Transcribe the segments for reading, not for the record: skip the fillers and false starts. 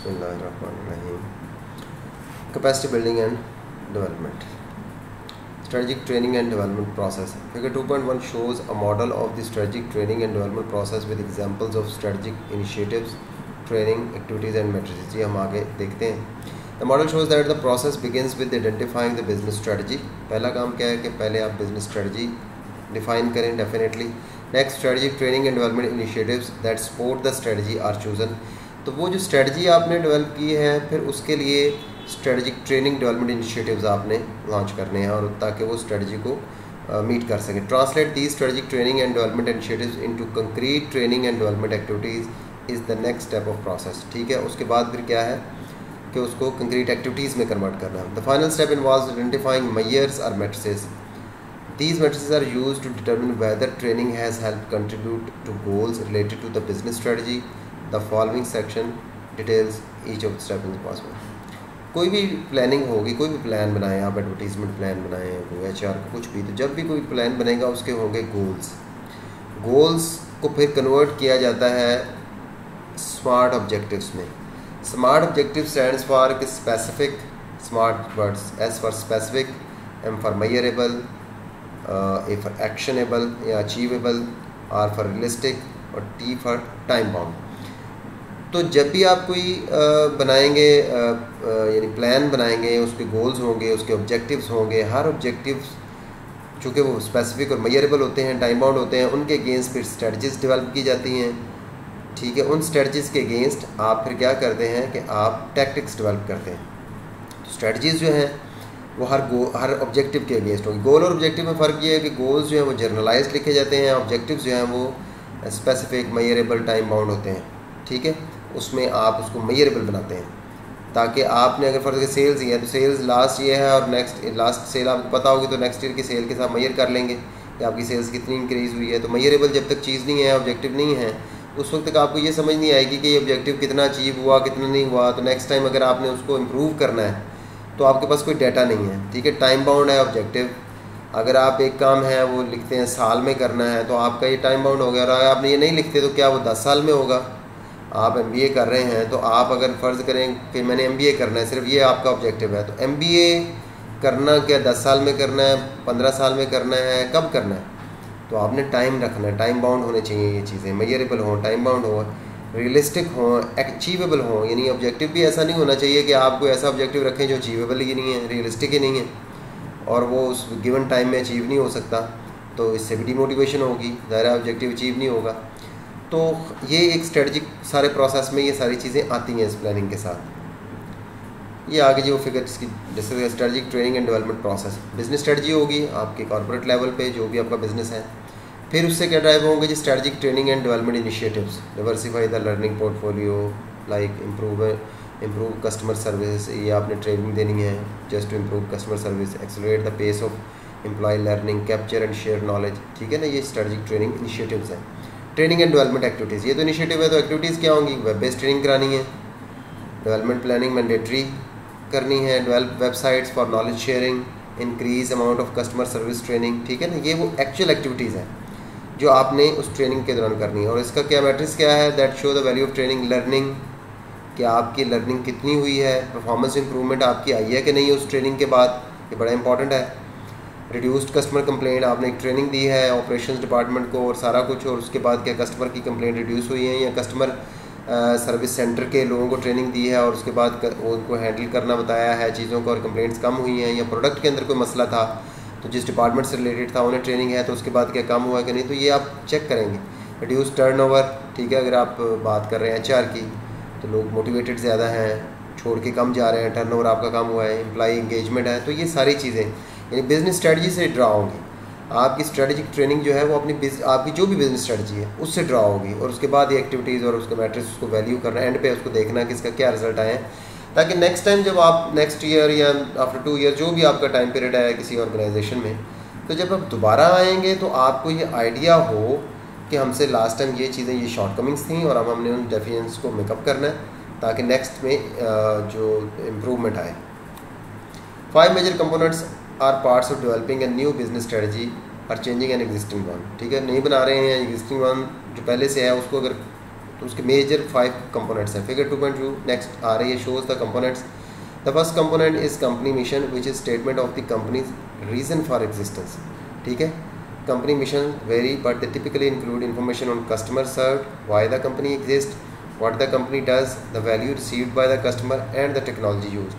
बिस्मिल्लाहिर्रहमानिर्रहीम। Capacity building and development, strategic training and development process. Figure 2.1 shows a model of the strategic training and development process with examples of strategic initiatives, training, activities and matrices. जी हम आगे देखते हैं. The model shows that the process begins with identifying the business strategy. पहला काम क्या है कि पहले आप business strategy define करें definitely. Next, strategic training and development initiatives that support the strategy are chosen. तो वो जो स्ट्रेटजी आपने डेवलप की है फिर उसके लिए स्ट्रेटजिक ट्रेनिंग डेवलपमेंट इनिशिएटिव्स आपने लॉन्च करने हैं और ताकि वो स्ट्रेटजी को मीट कर सकें. Translate the strategic training and development initiatives into concrete training and development activities is the next step of process. ठीक है, उसके बाद फिर क्या है कि उसको कंक्रीट एक्टिविटीज़ में कन्वर्ट करना है. The final step involves identifying measures और matrices. These matrices are used to determine whether training has helped contribute to goals related to the business strategy. The following section details each of the steps in possible. कोई भी planning होगी, कोई भी plan बनाएं आप, advertisement plan बनाएं, कोई HR का कुछ भी, तो जब भी कोई प्लान बनेगा उसके होंगे गोल्स को फिर कन्वर्ट किया जाता है स्मार्ट ऑब्जेक्टिव्स में. Smart objective stands for specific, smart words, S for specific, M for measurable, A for actionable या अचीवेबल, R फॉर रियलिस्टिक और T फॉर टाइम बाउंड. तो जब भी आप कोई बनाएंगे यानी प्लान बनाएंगे, उसके गोल्स होंगे, उसके ऑब्जेक्टिव्स होंगे. हर ऑब्जेक्टिव चूँकि वो स्पेसिफिक और मेजरेबल होते हैं, टाइम बाउंड होते हैं, उनके अगेंस्ट फिर स्ट्रेटजीज डेवलप की जाती हैं. ठीक है, उन स्ट्रेटजीज़ के अगेंस्ट आप फिर क्या करते हैं कि आप टैक्टिक्स डेवलप करते हैं. तो स्ट्रेटजीज़ जो हैं वो हर ऑब्जेक्टिव के अगेंस्ट होगी. गोल और ऑब्जेक्टिव में फ़र्क ये है कि गोल्स जो हैं वो जर्नलाइज्ड लिखे जाते हैं, ऑब्जेक्टिव्स जो हैं वो स्पेसिफिक, मेजरेबल, टाइम बाउंड होते हैं. ठीक है, उसमें आप उसको मेजरेबल बनाते हैं ताकि आपने अगर फर्ज सेल्स ही है तो सेल्स लास्ट ईयर है और लास्ट सेल आपको पता होगी तो नेक्स्ट ईयर की सेल के साथ मेजर कर लेंगे कि आपकी सेल्स कितनी इंक्रीज़ हुई है. तो मेजरेबल जब तक चीज़ नहीं है, ऑब्जेक्टिव नहीं है, उस वक्त तक आपको ये समझ नहीं आएगी कि ये ऑब्जेक्टिव कितना अचीव हुआ, कितना नहीं हुआ. तो नेक्स्ट टाइम अगर आपने उसको इम्प्रूव करना है तो आपके पास कोई डाटा नहीं है. ठीक है, टाइम बाउंड है ऑब्जेक्टिव. अगर आप एक काम है वो लिखते हैं साल में करना है तो आपका ये टाइम बाउंड हो गया. और अगर आपने ये नहीं लिखते तो क्या वो 10 साल में होगा. आप MBA कर रहे हैं तो आप अगर फ़र्ज़ करें कि मैंने MBA करना है, सिर्फ ये आपका ऑब्जेक्टिव है, तो MBA करना क्या 10 साल में करना है, 15 साल में करना है, कब करना है? तो आपने टाइम रखना है. टाइम बाउंड होने चाहिए ये चीज़ें, मेजरेबल हों, टाइम बाउंड हो, रियलिस्टिक हों, अचीवेबल हों. यानी ऑब्जेक्टिव भी ऐसा नहीं होना चाहिए कि आप कोई ऐसा ऑब्जेक्टिव रखें जो अचीवेबल ही नहीं है, रियलिस्टिक ही नहीं है और वो उस गिवन टाइम में अचीव नहीं हो सकता. तो इससे भी डिमोटिवेशन होगी, ज़ाहिर ऑब्जेक्टिव अचीव नहीं होगा. तो ये एक स्ट्रेटजिक सारे प्रोसेस में ये सारी चीज़ें आती हैं इस प्लानिंग के साथ. ये आगे जो फिगर इसकी जैसे strategic training and development process, business strategy होगी आपके कॉर्पोरेट लेवल पे जो भी आपका बिजनेस है. फिर उससे क्या ड्राइव होंगे जी strategic training and development initiatives. Diversify the learning portfolio, like improve customer service. ये आपने ट्रेनिंग देनी है just to improve customer service. Accelerate the pace of employ learning, capture and share knowledge. ठीक है ना, ये स्ट्रेटजिक ट्रेनिंग इनिशिएटिव्स हैं. Training and development activities, ये तो इनिशिएटिव है, तो एक्टिविटीज़ क्या होंगी? वेब बेस्ड ट्रेनिंग करानी है, डेवलपमेंट प्लानिंग मैंडेटरी करनी है, develop websites for knowledge sharing, increase amount of customer service training. ठीक है ना, ये वो एक्चुअल एक्टिविटीज़ हैं जो आपने उस ट्रेनिंग के दौरान करनी है. और इसका क्या मैट्रिक्स क्या है? That show the value of training. Learning, कि आपकी लर्निंग कितनी हुई है, परफॉर्मेंस इंप्रूवमेंट आपकी आई है कि नहीं उस ट्रेनिंग के बाद, ये बड़ा इंपॉर्टेंट है. रिड्यूस्ड कस्टमर कंप्लेंट, आपने एक ट्रेनिंग दी है ऑपरेशंस डिपार्टमेंट को और सारा कुछ, और उसके बाद क्या कस्टमर की कंप्लेंट रिड्यूस हुई है, या कस्टमर सर्विस सेंटर के लोगों को ट्रेनिंग दी है और उसके बाद उनको हैंडल करना बताया है चीज़ों को और कंप्लेंट्स कम हुई हैं, या प्रोडक्ट के अंदर कोई मसला था तो जिस डिपार्टमेंट से रिलेटेड था उन्हें ट्रेनिंग है तो उसके बाद क्या कम हुआ कि नहीं, तो ये आप चेक करेंगे. रिड्यूस टर्नओवर, ठीक है, अगर आप बात कर रहे हैं HR की तो लोग मोटिवेटेड ज़्यादा हैं, छोड़ के कम जा रहे हैं, टर्नओवर आपका कम हुआ है, एम्प्लॉई इंगेजमेंट है. तो ये सारी चीज़ें यानी बिज़नेस स्ट्रेटजी से ड्रा होंगी. आपकी स्ट्रेटजिक ट्रेनिंग जो है वो आपकी जो भी बिज़नेस स्ट्रेटजी है उससे ड्रा होगी. और उसके बाद ये एक्टिविटीज़ और उसके मैट्रिक्स, उसको वैल्यू करना, एंड पे उसको देखना कि इसका क्या रिजल्ट आए, ताकि नेक्स्ट टाइम जब आप नेक्स्ट ईयर या आफ्टर 2 ईयर जो भी आपका टाइम पीरियड है किसी ऑर्गेनाइजेशन में, तो जब आप दोबारा आएंगे तो आपको ये आइडिया हो कि हमसे लास्ट टाइम ये चीज़ें, ये शॉर्टकमिंग्स थी और अब हमने उन डेफिशिएंसी को मेकअप करना है ताकि नेक्स्ट में जो इम्प्रूवमेंट आए. 5 major components are parts of developing a new business strategy और चेंजिंग एन एग्जिस्टिंग वन. ठीक है, नहीं बना रहे हैं एग्जिस्टिंग वन जो पहले से है उसको अगर तो उसके मेजर 5 कंपोनेंट्स हैं। फिगर 2.2 नेक्स्ट आ रही है, shows the components. The first component is company mission which is statement of the company's reason for existence. ठीक है, company mission vary but they typically include information on customer served, why the company exists, what the company does, the value received by the customer and the technology used।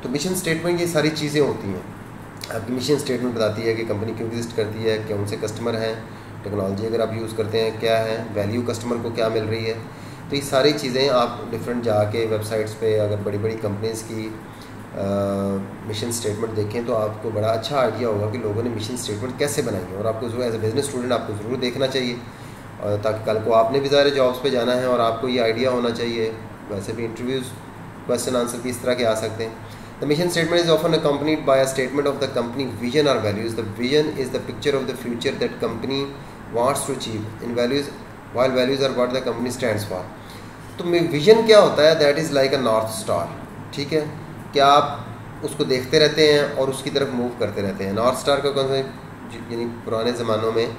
तो mission statement ये सारी चीज़ें होती हैं। आपकी mission statement बताती है कि कंपनी क्यों एग्जिस्ट करती है, कौन से कस्टमर हैं, टेक्नोलॉजी अगर आप यूज़ करते हैं क्या है, वैल्यू कस्टमर को क्या मिल रही है। तो ये सारी चीज़ें आप डिफरेंट जाके वेबसाइट्स पे अगर बड़ी बड़ी कंपनीज़ की मिशन स्टेटमेंट देखें तो आपको बड़ा अच्छा आइडिया होगा कि लोगों ने मिशन स्टेटमेंट कैसे बनाई है। और आपको एज ए बिज़नेस स्टूडेंट आपको ज़रूर देखना चाहिए, और ताकि कल को आपने भी ज़ाहिर जॉब्स पे जाना है और आपको ये आइडिया होना चाहिए। वैसे भी इंटरव्यूज़ क्वेश्चन आंसर भी इस तरह के आ सकते हैं। The mission statement is often accompanied by a statement of the company vision और values. The vision is the picture of the future that company wants to achieve in values, while values are what the company stands for. तो vision क्या होता है, that is like a north star. ठीक है, क्या आप उसको देखते रहते हैं और उसकी तरफ मूव करते रहते हैं। नॉर्थ स्टार का कॉन्सेप्ट, यानी पुराने ज़मानों में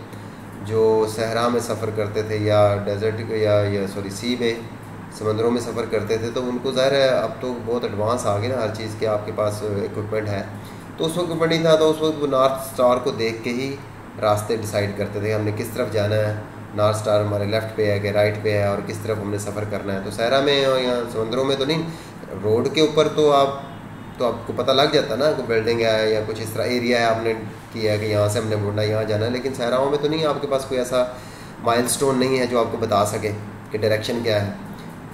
जो सहरा में सफ़र करते थे या डेजर्ट या सॉरी सी में, समंदरों में सफ़र करते थे, तो उनको ज़ाहिर है अब तो बहुत एडवांस आ गए ना हर चीज़ के, आपके पास इक्विपमेंट है। तो उस वक्त इक्विपमेंट नहीं था, तो उस वक्त वो नॉर्थ स्टार को देख के ही रास्ते डिसाइड करते थे हमने किस तरफ जाना है। नॉर्थ स्टार हमारे लेफ़्ट पे है कि राइट पे है और किस तरफ हमने सफ़र करना है। तो सहरा में या समंदरों में तो नहीं, रोड के ऊपर तो आपको पता लग जाता ना, कोई बिल्डिंग है या कुछ इस तरह एरिया है, आपने किया है कि यहाँ से हमने मुड़ना, यहाँ जाना है। लेकिन सहराओं में तो नहीं, आपके पास कोई ऐसा माइलस्टोन नहीं है जो आपको बता सके कि डायरेक्शन क्या है।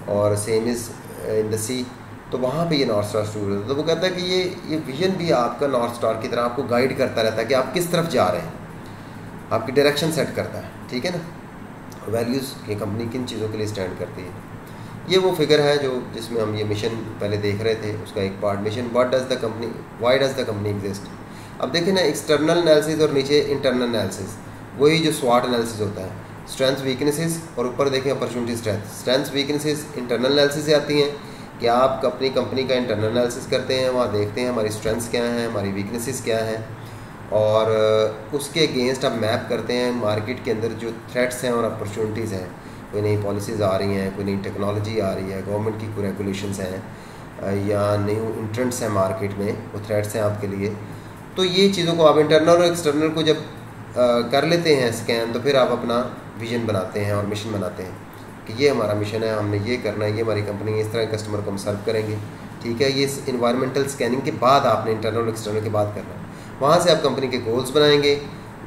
और सेम इज़ इन द सी, तो वहाँ पे ये नॉर्थ स्टार स्टूर होता है। तो वो कहता है कि ये विजन भी आपका नॉर्थ स्टार की तरह आपको गाइड करता रहता है कि आप किस तरफ जा रहे हैं, आपकी डायरेक्शन सेट करता है। ठीक है ना, वैल्यूज़ की कंपनी किन चीज़ों के लिए स्टैंड करती है। ये वो फिगर है जो जिसमें हम ये मिशन पहले देख रहे थे, उसका एक part mission, what does the company, why does the company exist. अब देखें ना, एक्सटर्नल एनालिसिस और नीचे इंटरनल एनालिसिस, वही जो स्वाट एनालिसिस होता है, स्ट्रेंथ्स वीकनेसेस, और ऊपर देखें opportunity strength. Strengths weaknesses internal analysis से आती हैं कि आप अपनी कंपनी का इंटरनल एनालिसिस करते हैं, वहाँ देखते हैं हमारी स्ट्रेंथ्स क्या हैं, हमारी वीकनेसेस क्या हैं, और उसके अगेंस्ट आप मैप करते हैं मार्केट के अंदर जो थ्रेट्स हैं और अपॉर्चुनिटीज़ हैं। कोई नई पॉलिसीज़ आ रही हैं, कोई नई टेक्नोलॉजी आ रही है, गवर्नमेंट की कोई रेगुलेशंस हैं या न्यू इंट्रेंट्स हैं मार्केट में, वो थ्रेट्स हैं आपके लिए। तो ये चीज़ों को आप इंटरनल और एक्सटर्नल को जब कर लेते हैं स्कैन, तो फिर आप अपना विजन बनाते हैं और मिशन बनाते हैं कि ये हमारा मिशन है, हमने ये करना है, ये हमारी कंपनी इस तरह कस्टमर को हम सर्व करेंगे। ठीक है, ये इन्वायरमेंटल स्कैनिंग के बाद आपने इंटरनल और एक्सटर्नल के बाद करना है। वहाँ से आप कंपनी के गोल्स बनाएंगे,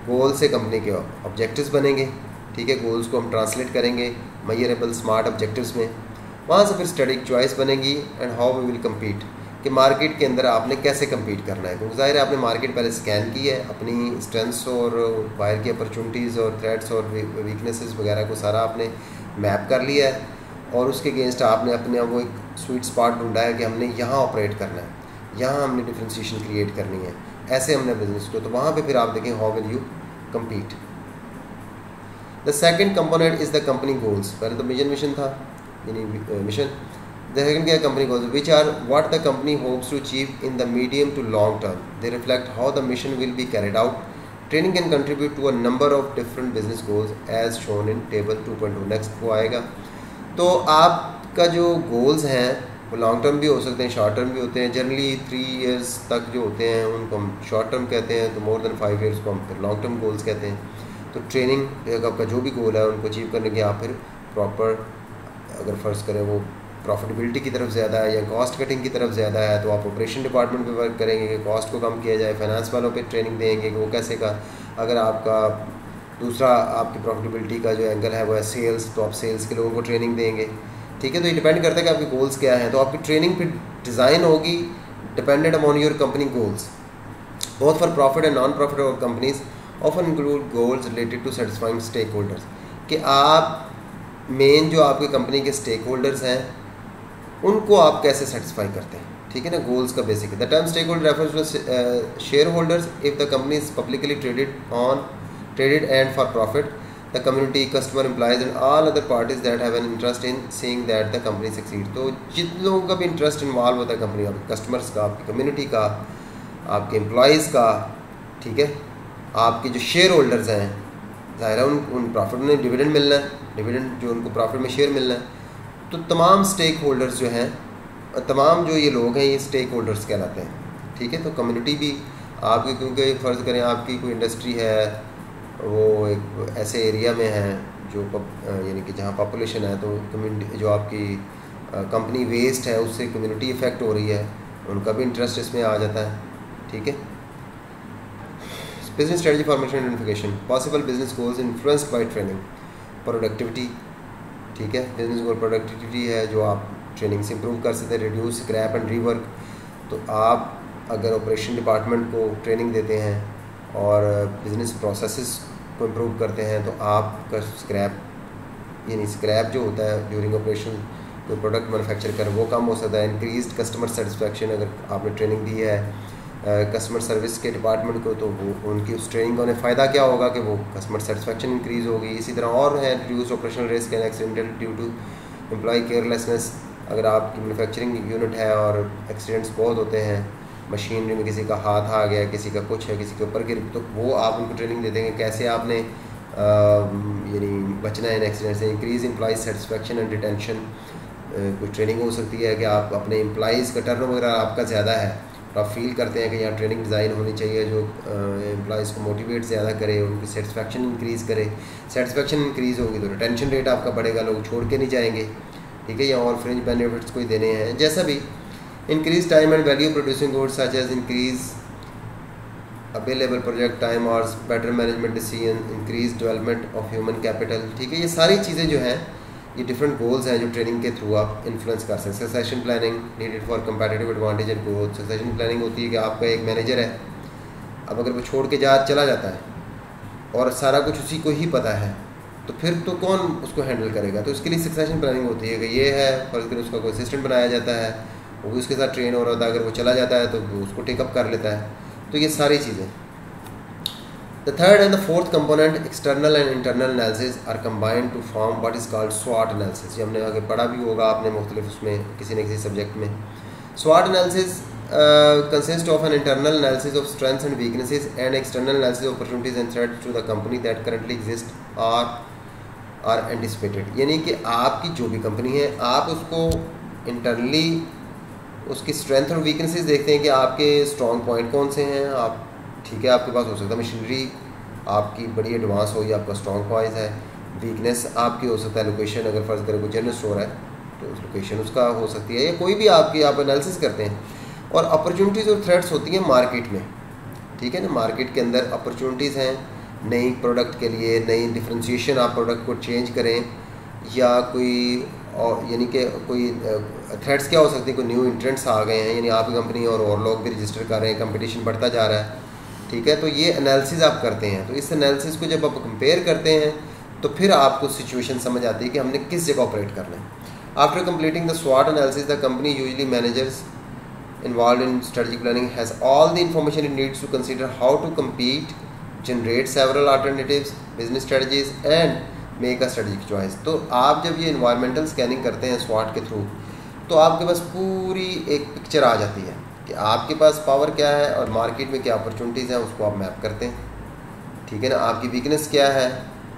गोल से कंपनी के ऑब्जेक्टिव्स बनेंगे। ठीक है, गोल्स को हम ट्रांसलेट करेंगे मेजरेबल स्मार्ट ऑब्जेक्टिव्स में। वहाँ से फिर स्ट्रेटेजिक चॉइस बनेगी and how we will compete, कि मार्केट के अंदर आपने कैसे कम्पीट करना है। क्योंकि ज़ाहिर है आपने मार्केट पहले स्कैन की है, अपनी स्ट्रेंथ्स और बाहर की अपॉर्चुनिटीज़ और थ्रेट्स और वीकनेसेस वगैरह को सारा आपने मैप कर लिया है, और उसके अगेंस्ट आपने अपने वो एक स्वीट स्पॉट ढूंढा है कि हमने यहाँ ऑपरेट करना है, यहाँ हमने डिफ्रेंशिएशन क्रिएट करनी है, ऐसे हमने बिजनेस को। तो वहाँ पे फिर आप देखें how will you compete. The second component is the company goals. पहले तो मिशन था, यानी मिशन। द सेकेंड क्या, company goals, which are what the company hopes to achieve in the medium to long term. They reflect how the mission will be carried out. Training can contribute to a number of different business goals as shown in table 2.2। Next वो आएगा। तो आपका जो goals हैं वो long term भी हो सकते हैं, शॉर्ट टर्म भी होते हैं। जनरली 3 years तक जो होते हैं उनको हम शॉर्ट टर्म कहते हैं, तो मोर देन 5 years को हम फिर लॉन्ग टर्म गोल्स कहते हैं। तो ट्रेनिंग आपका जो भी गोल है उनको अचीव करने के आप फिर प्रॉपर, अगर फ़र्ज़ करें वो प्रॉफिटेबिलिटी की तरफ ज़्यादा है या कॉस्ट कटिंग की तरफ ज़्यादा है, तो आप ऑपरेशन डिपार्टमेंट पे वर्क करेंगे कि कॉस्ट को कम किया जाए। फाइनेंस वालों पे ट्रेनिंग देंगे कि वो कैसे का। अगर आपका दूसरा आपकी प्रॉफिटेबिलिटी का जो एंगल है वो है सेल्स, तो आप सेल्स के लोगों को ट्रेनिंग देंगे। ठीक है, तो ये डिपेंड करता है कि आपके गोल्स क्या हैं। तो आपकी ट्रेनिंग फिर डिज़ाइन होगी dependent upon your company goals, both for profit and non profit और companies often include goals related to satisfying stakeholders, कि आप मेन जो आपकी कंपनी के स्टेक होल्डर्स हैं उनको आप कैसे सेटिस्फाई करते हैं। ठीक है ना, गोल्स का basic. The term stakeholder refers to shareholders if the company is publicly traded and for profit, the community, customer, employees and all other parties that have an interest in seeing that the company succeed। तो जितने लोगों का भी interest involve होता है company, आपके customers का, आपकी कम्युनिटी का, आपके एम्प्लॉयज़ का, ठीक है, आपके जो शेयर होल्डर्स हैं, ज़ाहिर है उन प्रॉफिट में डिविडेंड मिलना है, डिविडेंड जो उनको प्रॉफिट में शेयर मिलना है। तो तमाम स्टेक होल्डर्स जो हैं, तमाम जो ये लोग हैं, ये स्टेक होल्डर्स कहलाते हैं, ठीक है। तो कम्युनिटी भी आपकी, क्योंकि फ़र्ज़ करें आपकी कोई इंडस्ट्री है, वो एक ऐसे एरिया में है जो यानी कि जहाँ पॉपुलेशन है, तो कम्युनिटी जो आपकी कंपनी वेस्ट है उससे कम्युनिटी इफ़ेक्ट हो रही है, उनका भी इंटरेस्ट इसमें आ जाता है, ठीक है। Business strategy formation identification, possible business goals influenced by training, productivity, ठीक है। बिजनेस गोल प्रोडक्टिविटी है जो आप ट्रेनिंग से इंप्रूव कर सकते हैं, रिड्यूस स्क्रैप एंड रीवर्क। तो आप अगर ऑपरेशन डिपार्टमेंट को ट्रेनिंग देते हैं और बिजनेस प्रोसेसेस को इम्प्रूव करते हैं, तो आपका स्क्रैप यानी स्क्रैप जो होता है ड्यूरिंग ऑपरेशन, जो प्रोडक्ट मैन्युफैक्चर कर वो कम हो सकता है। इंक्रीज्ड कस्टमर सेटिस्फेक्शन, अगर आपने ट्रेनिंग दी है कस्टमर सर्विस के डिपार्टमेंट को, तो वो उनकी उस ट्रेनिंग का उन्हें फ़ायदा क्या होगा कि वो कस्टमर सेटिस्फेक्शन इंक्रीज़ होगी। इसी तरह और है reduce operational risk and accidental due to employ carelessness. अगर आपकी मैन्युफैक्चरिंग यूनिट है और एक्सीडेंट्स बहुत होते हैं, मशीनरी में किसी का हाथ आ गया, किसी का कुछ है, किसी के ऊपर गिर, तो वो आप उनको ट्रेनिंग दे देंगे कैसे आपने यानी बचना है इन एक्सीडेंट से। Increase employ satisfaction and retention, कुछ ट्रेनिंग हो सकती है कि आप अपने एम्प्लॉइज़ का टर्नओवर अगर आपका ज़्यादा है और आप फील करते हैं कि यहाँ ट्रेनिंग डिज़ाइन होनी चाहिए जो एम्प्लॉइज़ को मोटिवेट ज़्यादा करे, उनकी सेटिस्फेक्शन इंक्रीज़ करे। सेटिस्फेक्शन इंक्रीज़ होगी तो रिटेंशन रेट आपका बढ़ेगा, लोग छोड़ के नहीं जाएंगे, ठीक है। या और फ्रिंज बेनिफिट्स कोई देने हैं, जैसा भी। Increase time and value producing goods such as increase available project time और better management decision, increase development of human capital, ठीक है। ये सारी चीज़ें जो हैं ये डिफरेंट गोल्स हैं जो ट्रेनिंग के थ्रू आप इन्फ्लुएंस कर सकते हैं। Succession planning needed for competitive advantage and growth. Succession planning होती है कि आपका एक मैनेजर है, अब अगर वो छोड़ के चला जाता है और सारा कुछ उसी को ही पता है, तो फिर तो कौन उसको हैंडल करेगा। तो इसके लिए सक्सेशन प्लानिंग होती है कि ये है, फर्ज करें उसका कोई असिस्टेंट बनाया जाता है, वो भी उसके साथ ट्रेन हो रहा था, अगर वो चला जाता है तो वो उसको टेकअप कर लेता है। तो ये सारी चीज़ें। The third and the fourth component, external and internal analysis, are combined to form what is called SWOT analysis। ये हमने आगे पढ़ा भी होगा आपने मुख्तलिफ उसमें किसी न किसी सब्जेक्ट में। SWOT analysis consists of an internal analysis of strengths and weaknesses and external analysis of opportunities and threats to the company that currently exist or are anticipated। यानी कि आपकी जो भी कंपनी है, आप उसको इंटरनली उसकी स्ट्रेंथ और वीकनेसेस देखते हैं कि आपके स्ट्रॉन्ग पॉइंट कौन से हैं। आप ठीक है, आपके पास हो सकता है मशीनरी आपकी बड़ी एडवांस हो, या आपका स्ट्रॉन्ग पॉइंट है। वीकनेस आपकी हो सकता है लोकेशन, अगर फ़र्ज़ करें कोई जनरल स्टोर है तो उस लोकेशन उसका हो सकती है, या कोई भी आपकी आप एनालिसिस करते हैं। और अपॉर्चुनिटीज़ और थ्रेट्स होती हैं मार्केट में, ठीक है ना। मार्केट के अंदर अपॉर्चुनिटीज़ हैं नई प्रोडक्ट के लिए, नई डिफ्रेंशिएशन, आप प्रोडक्ट को चेंज करें, या कोई यानी कि कोई थ्रेट्स क्या हो सकती है, कोई न्यू इंट्रेंट्स आ गए हैं, यानी आपकी कंपनी और लोग भी रजिस्टर कर रहे हैं, कंपटीशन बढ़ता जा रहा है, ठीक है। तो ये एनालिसिस आप करते हैं। तो इस एनालिसिस को जब आप कंपेयर करते हैं तो फिर आपको सिचुएशन समझ आती है कि हमने किस जगह ऑपरेट करना है। After completing the SWOT analysis, the company usually managers involved in strategic planning has all the information it needs to consider how to compete, generate several alternatives, business strategies and make a strategic choice। तो आप जब ये environmental scanning करते हैं SWOT के through, तो आपके पास पूरी एक पिक्चर आ जाती है कि आपके पास पावर क्या है और मार्केट में क्या अपॉर्चुनिटीज़ हैं, उसको आप मैप करते हैं, ठीक है ना। आपकी वीकनेस क्या है,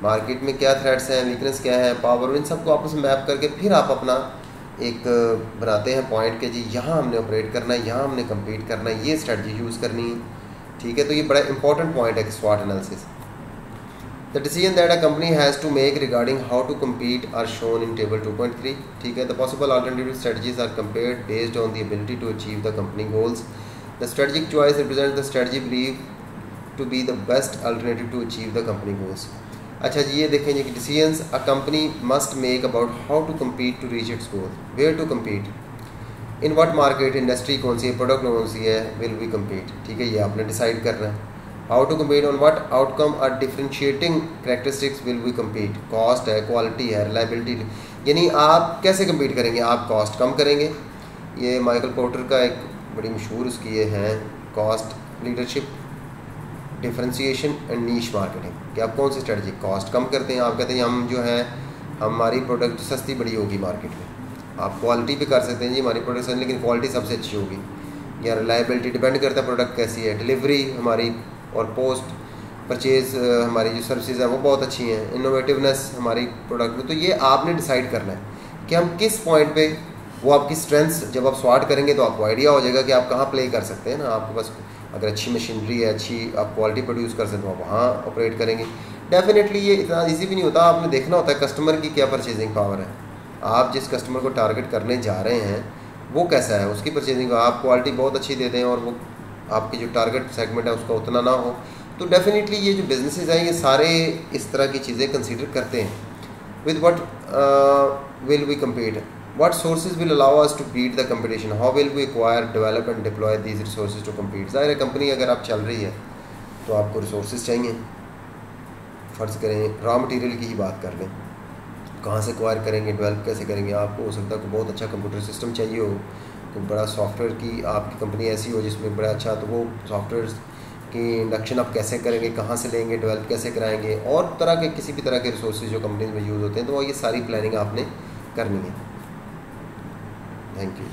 मार्केट में क्या थ्रेट्स हैं, वीकनेस क्या है, पावर, इन सबको आपस में मैप करके फिर आप अपना एक बनाते हैं पॉइंट के जी यहाँ हमने ऑपरेट करना है, यहाँ हमने कम्पीट करना है, ये स्ट्रेटजी यूज़ करनी है, ठीक है। तो ये बड़ा इंपॉर्टेंट पॉइंट है SWOT analysis. The decision that a company has to make regarding how to compete are shown in table 2.3, ठीक है। The possible alternative strategies are compared based on the ability to achieve the company goals. The strategic choice represent the strategy believe to be the best alternative to achieve the company goals. अच्छा जी, ये देखेंगे कि decisions a company must make about how to compete to reach its goal, where to compete, in what market, industry कौन सी है, product कौन सी है, विल वी कम्पीट, ठीक है। ये आपने डिसाइड करना है। How to compete, on what outcome or differentiating characteristics will we compete, cost है, क्वालिटी है, रिलायबिलिटी, यानी आप कैसे कम्पीट करेंगे। आप कॉस्ट कम करेंगे, ये माइकल पोर्टर का एक बड़ी मशहूर उसकी ये हैं, cost leadership, differentiation and niche marketing, कि आप कौन सी स्ट्रेटजी, कॉस्ट कम करते हैं, आप कहते हैं हम जो है हमारी प्रोडक्ट सस्ती बड़ी होगी मार्केट में। आप क्वालिटी भी कर सकते हैं जी हमारी प्रोडक्ट सस्ती, लेकिन क्वालिटी सबसे अच्छी होगी, या रिलायबिलिटी डिपेंड करता है प्रोडक्ट कैसी है, डिलीवरी हमारी और पोस्ट परचेज़ हमारी जो सर्विसेज हैं वो बहुत अच्छी हैं, इनोवेटिवनेस हमारी प्रोडक्ट में। तो ये आपने डिसाइड करना है कि हम किस पॉइंट पे, वो आपकी स्ट्रेंथ्स जब आप स्वाट करेंगे तो आपको आइडिया हो जाएगा कि आप कहाँ प्ले कर सकते हैं ना। आपके पास अगर अच्छी मशीनरी है, अच्छी आप क्वालिटी प्रोड्यूस कर सकते हो, आप वहाँ ऑपरेट करेंगे। डेफिनेटली ये इतना ईजी भी नहीं होता, आपने देखना होता है कस्टमर की क्या परचेजिंग पावर है, आप जिस कस्टमर को टारगेट करने जा रहे हैं वो कैसा है, उसकी परचेजिंग। आप क्वालिटी बहुत अच्छी देते हैं और वो आपकी जो टारगेट सेगमेंट है उसका उतना ना हो, तो डेफिनेटली ये जो बिजनेसेस हैं ये सारे इस तरह की चीज़ें कंसीडर करते हैं। With what will we compete, what sources will allow us to beat the competition, how will we acquire, develop and deploy these resources to compete। ज़ाहिर है कंपनी अगर आप चल रही है तो आपको रिसोर्सेज चाहिए। फ़र्ज़ करें रॉ मटेरियल की ही बात कर लें, कहाँ से एक्वायर करेंगे, डेवलप कैसे करेंगे। आपको हो सकता है कोई बहुत अच्छा कंप्यूटर सिस्टम चाहिए हो, कोई बड़ा सॉफ्टवेयर की आपकी कंपनी ऐसी हो जिसमें बड़ा अच्छा, तो वो सॉफ्टवेयर की इंडक्शन आप कैसे करेंगे, कहाँ से लेंगे, डेवलप कैसे कराएंगे, और तरह के किसी भी तरह के रिसोर्सेज जो कंपनीज में यूज़ होते हैं, तो ये सारी प्लानिंग आपने करनी है। Thank you.